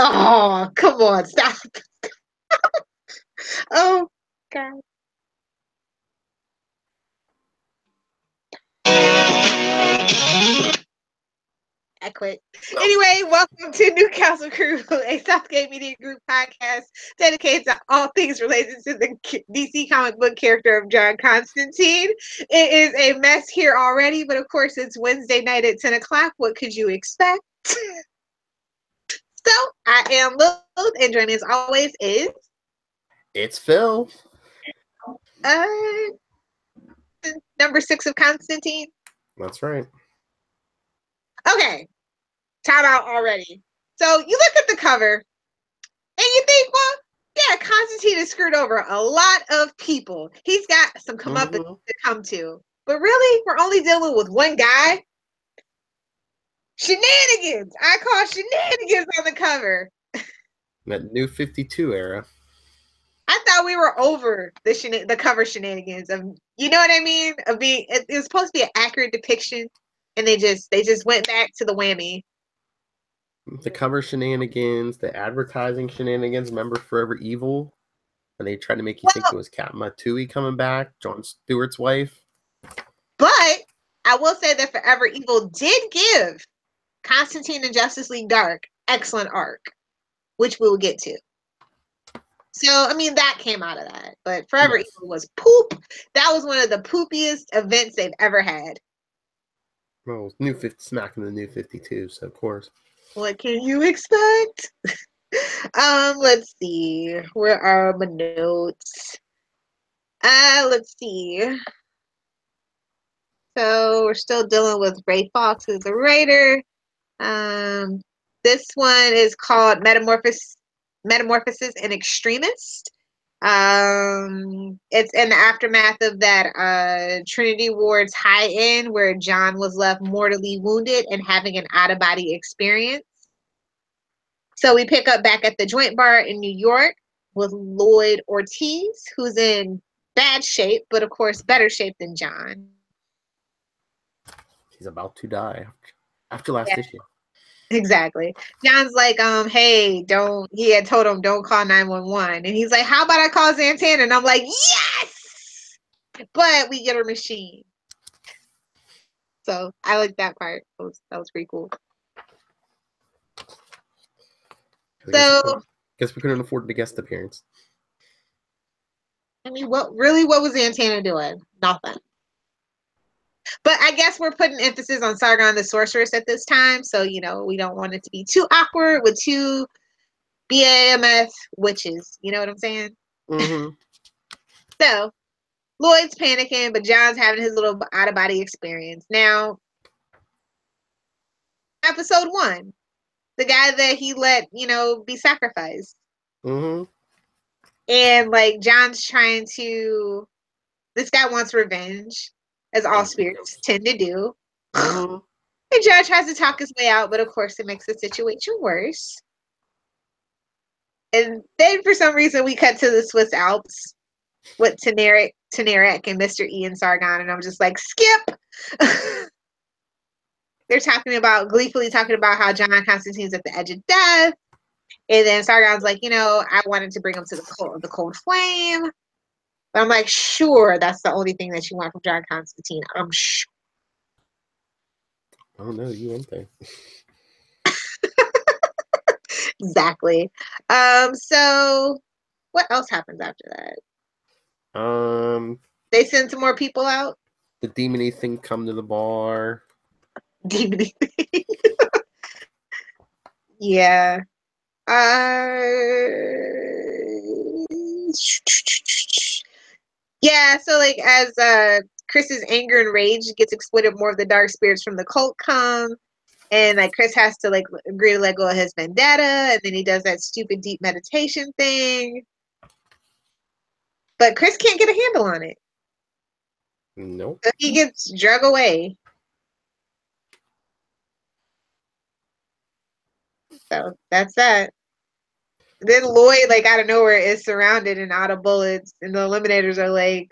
Oh, come on, stop. Oh, God. I quit. Anyway, welcome to Newcastlecrew, a Southgate Media Group podcast dedicated to all things related to the DC comic book character of John Constantine. It is a mess here already, but of course it's Wednesday night at 10 o'clock. What could you expect? So, I am Lilith, and joining as always is... It's Phil. Number 6 of Constantine. That's right. Okay, time out already. So you look at the cover and you think, well, yeah, Constantine has screwed over a lot of people. He's got some comeuppance to come to. But really, we're only dealing with one guy? Shenanigans! I call shenanigans on the cover. That New 52 era. I thought we were over the cover shenanigans of, you know what I mean? Of being, it was supposed to be an accurate depiction, and they just went back to the whammy. The cover shenanigans, the advertising shenanigans. Remember Forever Evil? And they tried to make you think it was Katma Tui coming back, Jon Stewart's wife. But I will say that Forever Evil did give Constantine and Justice League Dark excellent arc, which we will get to. So, I mean, that came out of that. But Forever Evil was poop. That was one of the poopiest events they've ever had. Well, smacking the New 52, so of course. What can you expect? Let's see. Where are my notes? Let's see. So we're still dealing with Ray Fox as the writer. This one is called Metamorphosis in Extremist. It's in the aftermath of that Trinity Ward's high-end where John was left mortally wounded and having an out-of-body experience. So we pick up back at the joint bar in New York with Lloyd Ortiz, who's in bad shape, but of course better shape than John. He's about to die after last issue. Exactly. John's like, hey, he had told him don't call 911. And he's like, how about I call Santana? And I'm like, yes! But we get a machine. So I like that part. That was pretty cool. Guess we couldn't afford the guest appearance. I mean, what was Santana doing? Nothing. But I guess we're putting emphasis on Sargon the Sorceress at this time. So, you know, we don't want it to be too awkward with two BAMF witches. You know what I'm saying? Mm-hmm. So, Lloyd's panicking, but John's having his little out-of-body experience. Now, episode 1, the guy that he let, be sacrificed. Mm-hmm. And, like, John's trying to... This guy wants revenge, as all spirits tend to do. Mm-hmm. And John tries to talk his way out, but of course it makes the situation worse. And then for some reason we cut to the Swiss Alps with Teneric and Mr. Ian Sargon, and I'm just like, skip! They're gleefully talking about how John Constantine's at the edge of death. And then Sargon's like, I wanted to bring him to the cold flame. But I'm like, sure, that's the only thing that you want from John Constantine. I'm sure. Oh no, you went there. Exactly. So what else happens after that? They send some more people out. The demony thing come to the bar. Demony thing. Yeah. Yeah, so like as Chris's anger and rage gets exploited, more of the dark spirits from the cult come. And like Chris has to like agree to let go of his vendetta, and then he does that stupid deep meditation thing. But Chris can't get a handle on it. Nope. So he gets drug away. So that's that. Then Lloyd, like out of nowhere, is surrounded and out of bullets, and the Eliminators are like,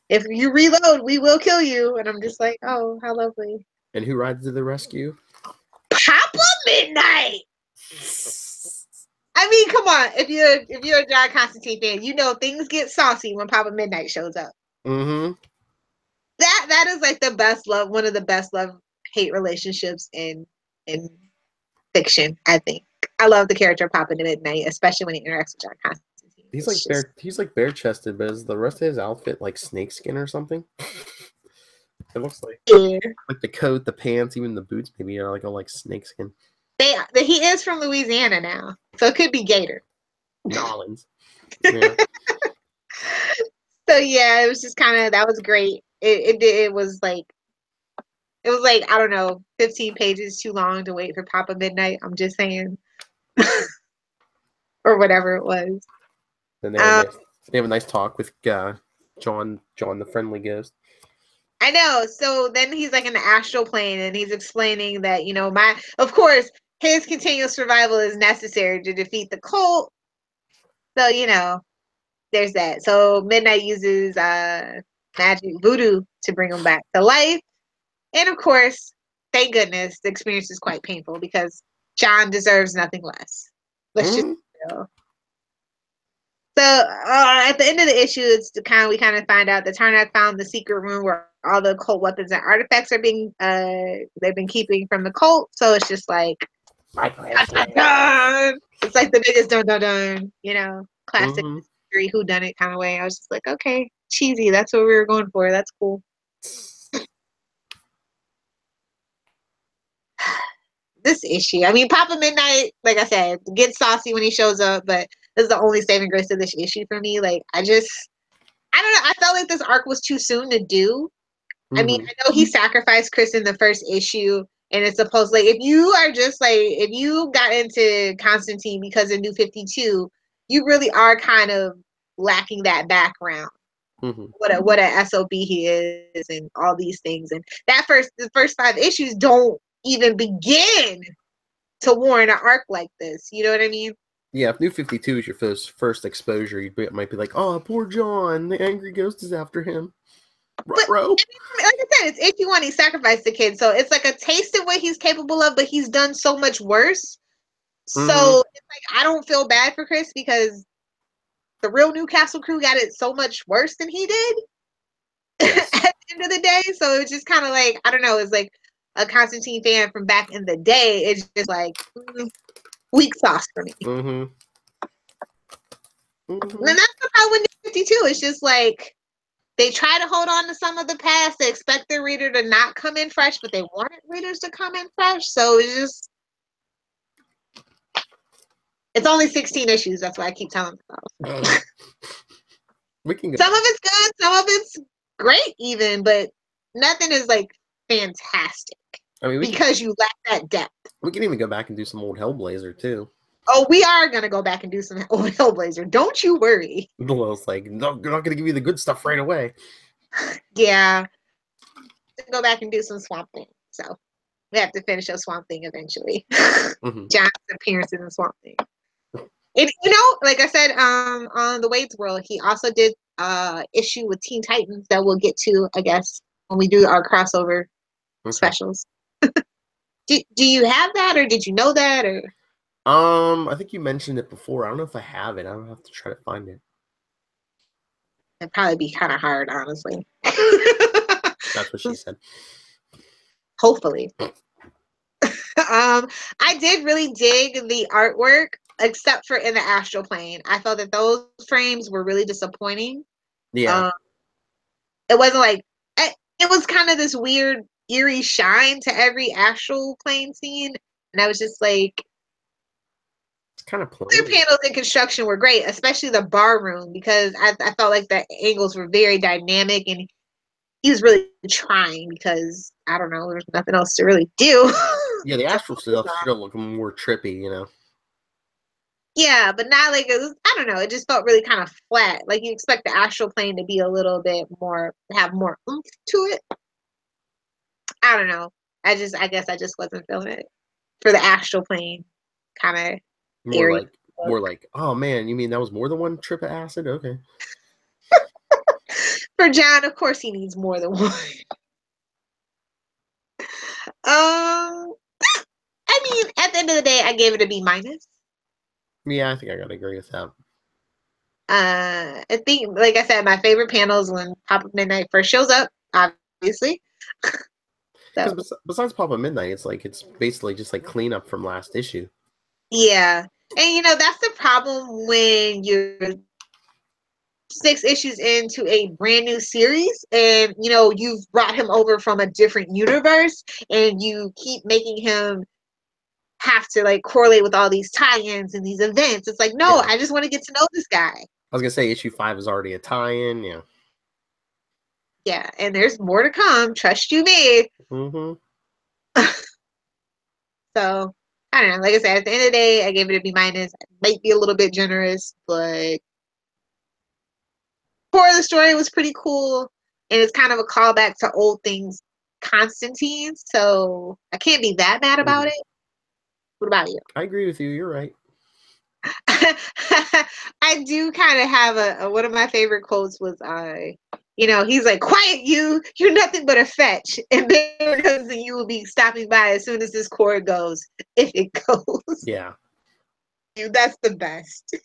if you reload, we will kill you. And I'm just like, oh, how lovely. And who rides to the rescue? Papa Midnight! I mean, come on. If you're a John Constantine fan, you know things get saucy when Papa Midnight shows up. Mm-hmm. That is like the best love, one of the best love-hate relationships in fiction, I think. I love the character of Papa Midnight, especially when he interacts with John Constantine. He's like bare chested, but is the rest of his outfit like snakeskin or something? It looks like the coat, the pants, even the boots maybe are like all like snakeskin. He is from Louisiana now, so it could be gator. New Orleans. Yeah. So yeah, it was just kind of, that was great. It was like I don't know, 15 pages too long to wait for Papa Midnight. I'm just saying, or whatever it was. Then they have a nice talk with John the friendly ghost. I know. So then he's like in the astral plane, and he's explaining that of course, his continuous survival is necessary to defeat the cult. So there's that. So Midnight uses magic voodoo to bring him back to life. And of course, thank goodness, the experience is quite painful because John deserves nothing less. Let's just So at the end of the issue, we kind of find out that Tarnak found the secret room where all the cult weapons and artifacts are being they've been keeping from the cult. So it's just like dun, dun. It's like the biggest dun dun dun, classic mystery whodunit kind of way. I was just like, okay, cheesy. That's what we were going for. That's cool. This issue, I mean, Papa Midnight, like I said, gets saucy when he shows up, but this is the only saving grace of this issue for me. Like, I don't know. I felt like this arc was too soon to do. I mean, I know he sacrificed Chris in the first issue, and it's supposed, like, if you got into Constantine because of New 52, you really are kind of lacking that background. What a SOB he is, and all these things, and the first 5 issues don't even begin to warrant an arc like this. You know what I mean? Yeah, if New 52 is your first exposure, might be like, oh, poor John, the angry ghost is after him. But, like I said, it's issue 1, he sacrificed the kid, so it's like a taste of what he's capable of, but he's done so much worse. So it's like, I don't feel bad for Chris because the real Newcastle crew got it so much worse than he did. Yes. At the end of the day. So it's just kind of like, I don't know, it's like a Constantine fan from back in the day. It's just like weak sauce for me. And that's the problem with New 52. It's just like they try to hold on to some of the past. They expect their reader to not come in fresh, but they wanted readers to come in fresh. So it's only 16 issues. That's why I keep telling myself. We can go. Some of it's good, some of it's great even, but nothing is like fantastic. I mean, because you lack that depth. We can even go back and do some old Hellblazer too. Oh, we are gonna go back and do some old Hellblazer. Don't you worry. Well, it's like, no, you're not gonna give you the good stuff right away. Yeah. Go back and do some Swamp Thing. So we have to finish up Swamp Thing eventually. John's appearances in Swamp Thing. And like I said, on the Wade's World, he also did issue with Teen Titans that we'll get to, I guess, when we do our crossover specials. Do you have that, or did you know that, or? I think you mentioned it before. I don't know if I have it. I don't have to try to find it. It'd probably be kind of hard, honestly. That's what she said. Hopefully. I did really dig the artwork, except for in the astral plane. I felt that those frames were really disappointing. Yeah. It wasn't like, it was kind of this weird, eerie shine to every astral plane scene. And I was just like, it's kind of plain. Other panels in construction were great, especially the bar room, because I felt like the angles were very dynamic, and he was really trying because, I don't know, there's nothing else to really do. Yeah, the astral stuff should look more trippy, Yeah, but not like, I don't know, it just felt really kind of flat. Like you expect the astral plane to be a little bit more, have more oomph to it. I don't know. I guess I just wasn't feeling it for the astral plane kind of area. More like, oh man, you mean that was more than one trip of acid? Okay. For John, of course he needs more than one. I mean, at the end of the day, I gave it a B minus. Yeah, I think I gotta agree with that. I think, like I said, my favorite panel is when Pop Up Midnight first shows up, obviously. Because besides Pop Up Midnight, it's basically just like cleanup from last issue. Yeah. And that's the problem when you're 6 issues into a brand new series and you've brought him over from a different universe and you keep making him have to like correlate with all these tie-ins and these events. It's like, no, I just want to get to know this guy. I was gonna say issue 5 is already a tie-in, yeah. Yeah, and there's more to come, trust you me. So I don't know. Like I said, at the end of the day, I gave it a B minus. I might be a little bit generous, but core of the story was pretty cool, and it's kind of a callback to old things, Constantine. So I can't be that mad about it. What about you? I agree with you. You're right. I do kind of have a one of my favorite quotes was he's like, quiet you're nothing but a fetch, and Bear knows that you will be stopping by as soon as this cord goes, if it goes. Yeah. That's the best.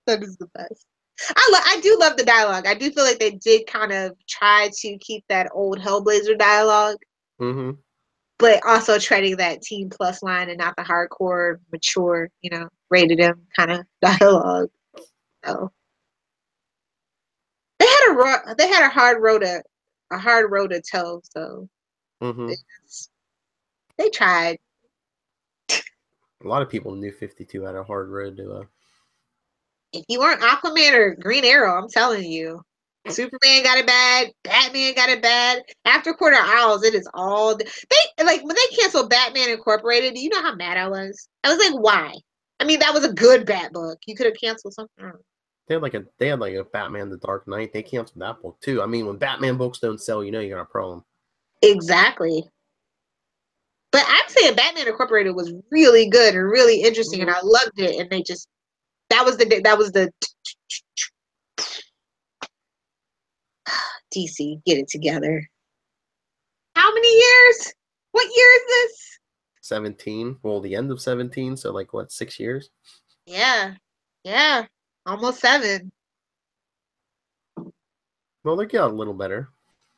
That is the best. I do love the dialogue. I do feel like they did kind of try to keep that old Hellblazer dialogue, but also treading that teen plus line and not the hardcore, mature, rated M kind of dialogue. So they had a hard road to toe. So they tried. A lot of people knew 52 had a hard road to. If you weren't Aquaman or Green Arrow, I'm telling you, Superman got it bad. Batman got it bad. After Quarter Owls, it is all they like when they canceled Batman Incorporated. Do you know how mad I was? I was like, why? I mean, that was a good Bat book. You could have canceled something. They had like a Batman the Dark Knight. They canceled that book too. I mean, when Batman books don't sell, you got a problem. Exactly. But I'm saying Batman Incorporated was really good and really interesting, and I loved it. And they just that was the DC, get it together. How many years? What year is this? 17. Well, the end of 17. So like what, 6 years? Yeah. Almost 7. Well, they get a little better.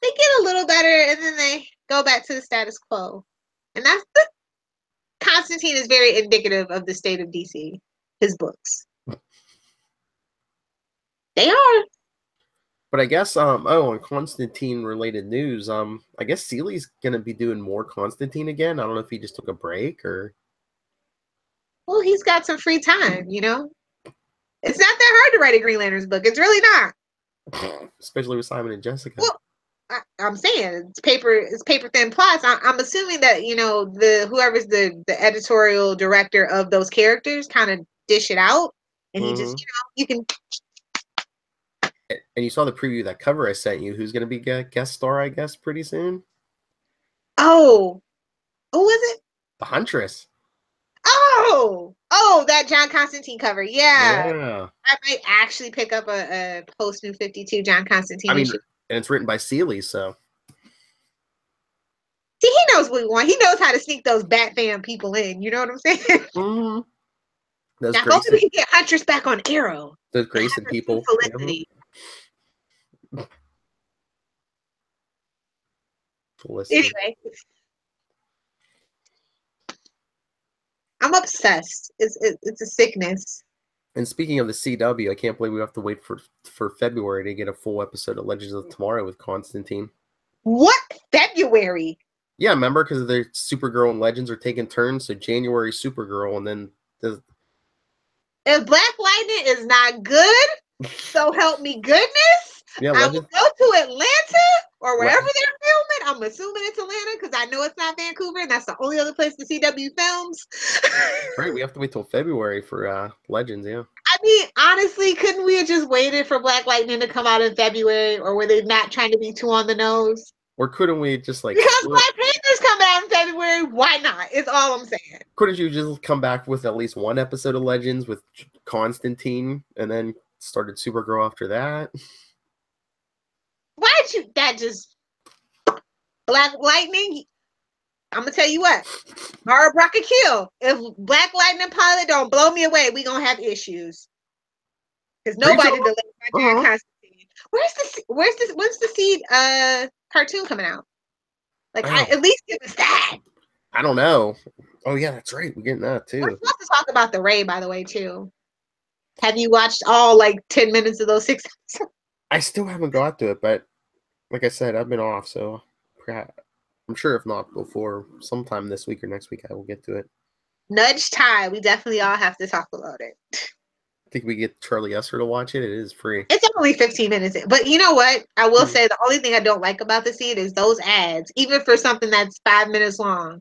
They get a little better, and then they go back to the status quo. And that's Constantine is very indicative of the state of DC. His books. They are. But I guess on Constantine related news, I guess Seeley's gonna be doing more Constantine again. I don't know if he just took a break or. Well, he's got some free time, It's not that hard to write a Green Lantern's book. It's really not. Especially with Simon and Jessica. Well, I'm saying it's paper thin plots. I'm assuming that whoever's the editorial director of those characters kind of dish it out, and he just you can. And you saw the preview of that cover I sent you. Who's going to be guest star, I guess, pretty soon? Oh, who was it? The Huntress. Oh, that John Constantine cover. Yeah. I might actually pick up a post New 52 John Constantine issue. And it's written by Seeley, so. See, he knows what we want. He knows how to sneak those Bat fan people in. You know what I'm saying? Now, hopefully we can get Huntress back on Arrow. Those Grayson people. Felicity. Anyway, I'm obsessed. It's a sickness. And speaking of the CW, I can't believe we have to wait for February to get a full episode of Legends of Tomorrow with Constantine. What? February? Yeah, remember? Because the Supergirl and Legends are taking turns. So January Supergirl, and then if Black Lightning is not good, so help me goodness. Yeah, I will go to Atlanta or wherever they're filming. I'm assuming it's Atlanta because I know it's not Vancouver, and that's the only other place the CW films. Right, we have to wait till February for Legends, yeah. I mean, honestly, couldn't we have just waited for Black Lightning to come out in February, or were they not trying to be too on the nose? Or couldn't we just like... Because Black Panther's coming out in February, why not? It's all I'm saying. Couldn't you just come back with at least one episode of Legends with Constantine, and then started Supergirl after that? Why'd you... That just... Black Lightning... I'm gonna tell you what. Mara Brock a kill. If Black Lightning Pilot don't blow me away, we gonna have issues. Because nobody delayed Nigerian Constantine. When's the Seed cartoon coming out? Like, at least give us that. I don't know. Oh yeah, that's right. We're getting that too. We're supposed to talk about the Ray, by the way, too. Have you watched all like 10 minutes of those 6 episodes? I still haven't got to it, but like I said, I've been off, so I'm sure if not before sometime this week or next week, I will get to it. Nudge Tie. We definitely all have to talk about it. I think we get Charlie Esser to watch it. It is free. It's only 15 minutes. But you know what? I will say the only thing I don't like about the Seed is those ads. Even for something that's 5 minutes long,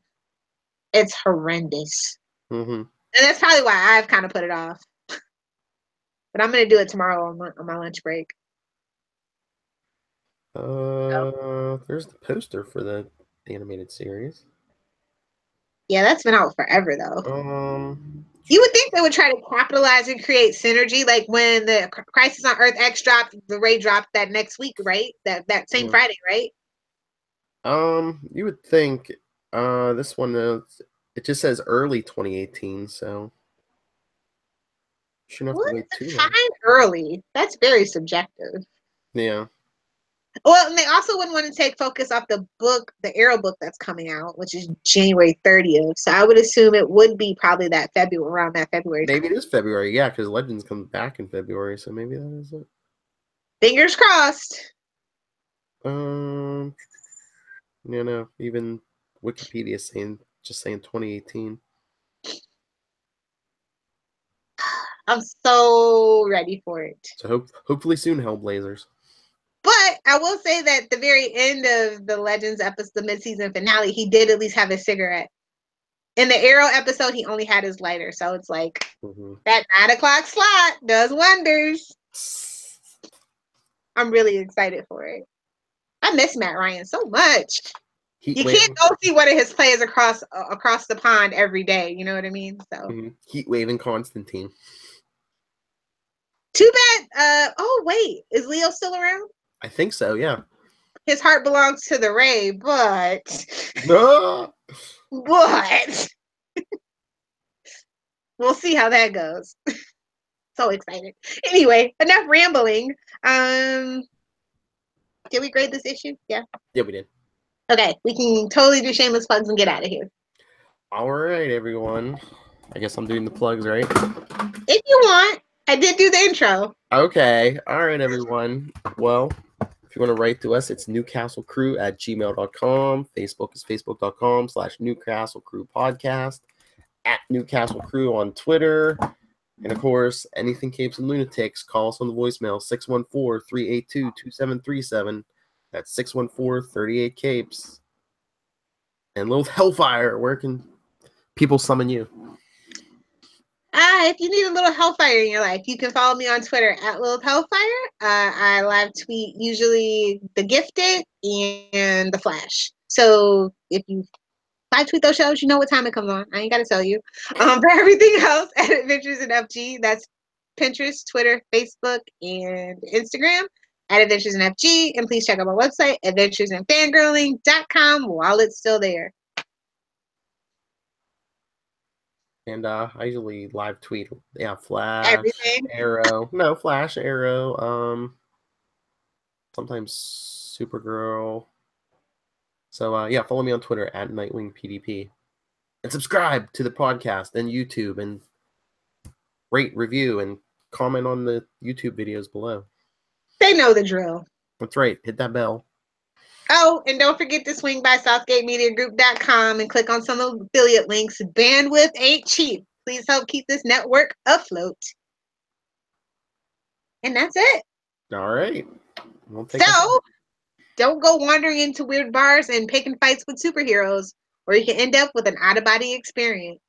it's horrendous. Mm-hmm. And that's probably why I've kind of put it off. But I'm going to do it tomorrow on my lunch break. There's the poster for the animated series. Yeah, that's been out forever, though. You would think they would try to capitalize and create synergy, like when the Crisis on Earth X dropped, the Ray dropped that next week, right? That same Friday, right? You would think. This one it just says early 2018, so shouldn't have to wait too long. Early. That's very subjective. Yeah. Well, and they also wouldn't want to take focus off the book, the Arrow book that's coming out, which is January 30th. So I would assume it would be probably that February, around that February time. Maybe it is February, yeah, because Legends comes back in February, so maybe that is it. Fingers crossed. You know, even Wikipedia is saying 2018. I'm so ready for it. So hopefully soon, Hellblazers. But I will say that the very end of the Legends episode, the mid-season finale, he did at least have a cigarette. In the Arrow episode, he only had his lighter. So it's like that 9 o'clock slot does wonders. I'm really excited for it. I miss Matt Ryan so much. You can't go see one of his plays across the pond every day. You know what I mean? So Heat waving Constantine. Too bad. Oh wait, is Leo still around? I think so. Yeah. His heart belongs to the Ray, but we'll see how that goes. So excited. Anyway, enough rambling. Did we grade this issue? Yeah. Yeah, we did. Okay, we can totally do shameless plugs and get out of here. All right, everyone. I guess I'm doing the plugs, right? If you want. I did do the intro. Okay. All right, everyone. Well, if you want to write to us, it's newcastlecrew@gmail.com. Facebook is facebook.com/Newcastlecrew podcast. @Newcastlecrew on Twitter. And of course, anything Capes and Lunatics, call us on the voicemail 614-382-2737. That's 614-38-Capes. And Lilith Hellfire, where can people summon you? If you need a little Hellfire in your life, you can follow me on Twitter @Lilith Hellfire. I live tweet usually The Gifted and The Flash. So if you live tweet those shows, you know what time it comes on. I ain't got to tell you. For everything else at Adventures in FG, that's Pinterest, Twitter, Facebook, and Instagram at Adventures in FG. And please check out my website, adventuresinfangirling.com, while it's still there. And I usually live tweet. Yeah, Flash, everything. Arrow. No, Flash, Arrow. Sometimes Supergirl. So yeah, follow me on Twitter @NightwingPDP. And subscribe to the podcast and YouTube, and rate, review, and comment on the YouTube videos below. They know the drill. That's right. Hit that bell. Oh, and don't forget to swing by SouthgateMediaGroup.com and click on some of the affiliate links. Bandwidth ain't cheap. Please help keep this network afloat. And that's it. All right. So, don't go wandering into weird bars and picking fights with superheroes, or you can end up with an out-of-body experience.